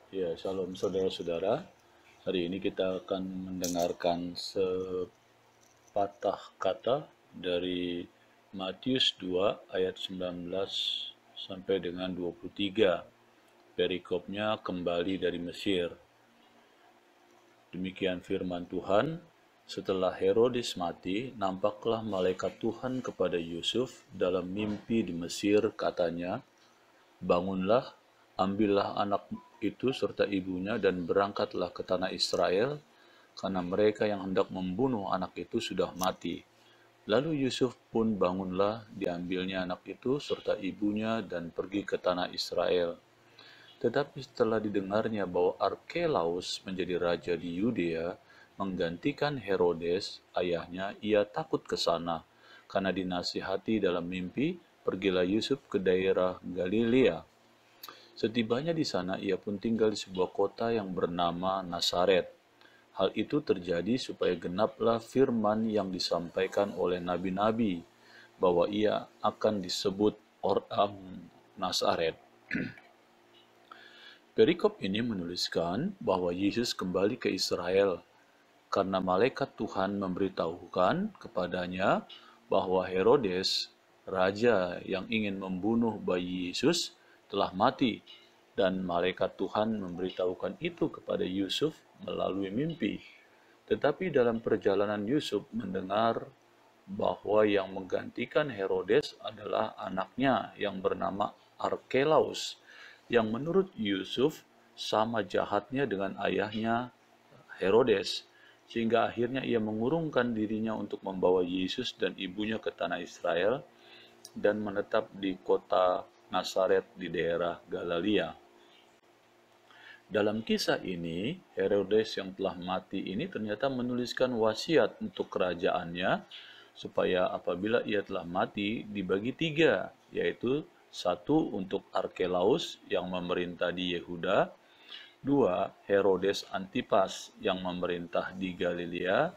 Ya, shalom saudara-saudara. Hari ini kita akan mendengarkan sepatah kata dari Matius 2 ayat 19 sampai dengan 23. Perikopnya kembali dari Mesir. Demikian firman Tuhan. Setelah Herodes mati, nampaklah malaikat Tuhan kepada Yusuf dalam mimpi di Mesir, katanya, "Bangunlah, ambillah anak itu serta ibunya dan berangkatlah ke tanah Israel, karena mereka yang hendak membunuh anak itu sudah mati." Lalu Yusuf pun bangunlah, diambilnya anak itu serta ibunya dan pergi ke tanah Israel. Tetapi setelah didengarnya bahwa Arkelaus menjadi raja di Yudea, menggantikan Herodes, ayahnya, ia takut ke sana. Karena dinasihati dalam mimpi, pergilah Yusuf ke daerah Galilea. Setibanya di sana, ia pun tinggal di sebuah kota yang bernama Nazaret. Hal itu terjadi supaya genaplah firman yang disampaikan oleh nabi-nabi, bahwa ia akan disebut orang Nazaret. Perikop ini menuliskan bahwa Yesus kembali ke Israel karena malaikat Tuhan memberitahukan kepadanya bahwa Herodes, raja yang ingin membunuh bayi Yesus, telah mati, dan malaikat Tuhan memberitahukan itu kepada Yusuf melalui mimpi. Tetapi dalam perjalanan Yusuf mendengar bahwa yang menggantikan Herodes adalah anaknya yang bernama Arkelaus, yang menurut Yusuf sama jahatnya dengan ayahnya Herodes, sehingga akhirnya ia mengurungkan dirinya untuk membawa Yesus dan ibunya ke tanah Israel dan menetap di kota Nazaret di daerah Galilea. Dalam kisah ini, Herodes yang telah mati ini ternyata menuliskan wasiat untuk kerajaannya, supaya apabila ia telah mati dibagi tiga, yaitu satu untuk Arkelaus yang memerintah di Yehuda, dua Herodes Antipas yang memerintah di Galilea,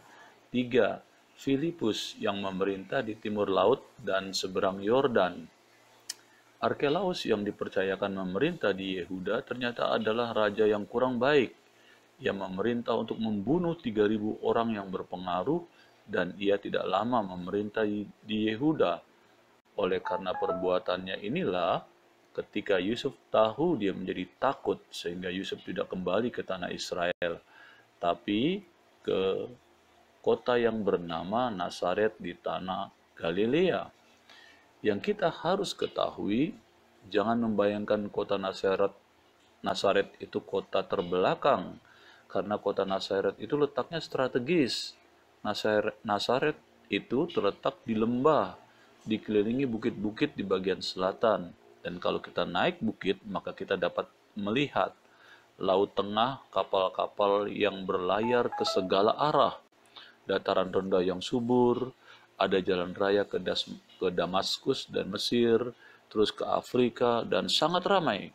tiga Filipus yang memerintah di timur laut dan seberang Yordan. Arkelaus yang dipercayakan memerintah di Yehuda ternyata adalah raja yang kurang baik. Ia memerintah untuk membunuh 3.000 orang yang berpengaruh, dan ia tidak lama memerintah di Yehuda. Oleh karena perbuatannya inilah, ketika Yusuf tahu, dia menjadi takut sehingga Yusuf tidak kembali ke tanah Israel, tapi ke kota yang bernama Nazaret di tanah Galilea. Yang kita harus ketahui, jangan membayangkan kota Nazaret itu kota terbelakang, karena kota Nazaret itu letaknya strategis. Nazaret itu terletak di lembah, dikelilingi bukit-bukit di bagian selatan. Dan kalau kita naik bukit, maka kita dapat melihat Laut Tengah, kapal-kapal yang berlayar ke segala arah, dataran rendah yang subur, ada jalan raya ke Damaskus dan Mesir, terus ke Afrika, dan sangat ramai.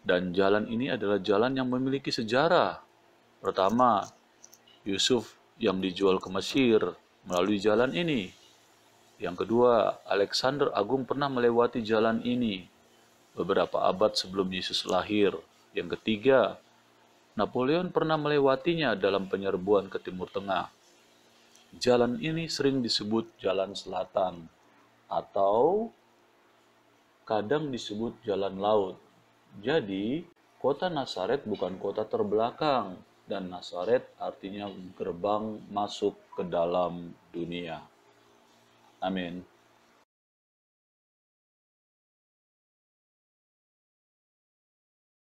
Dan jalan ini adalah jalan yang memiliki sejarah. Pertama, Yusuf yang dijual ke Mesir melalui jalan ini. Yang kedua, Alexander Agung pernah melewati jalan ini beberapa abad sebelum Yesus lahir. Yang ketiga, Napoleon pernah melewatinya dalam penyerbuan ke Timur Tengah. Jalan ini sering disebut Jalan Selatan atau kadang disebut Jalan Laut. Jadi, kota Nazaret bukan kota terbelakang, dan Nazaret artinya gerbang masuk ke dalam dunia. Amin.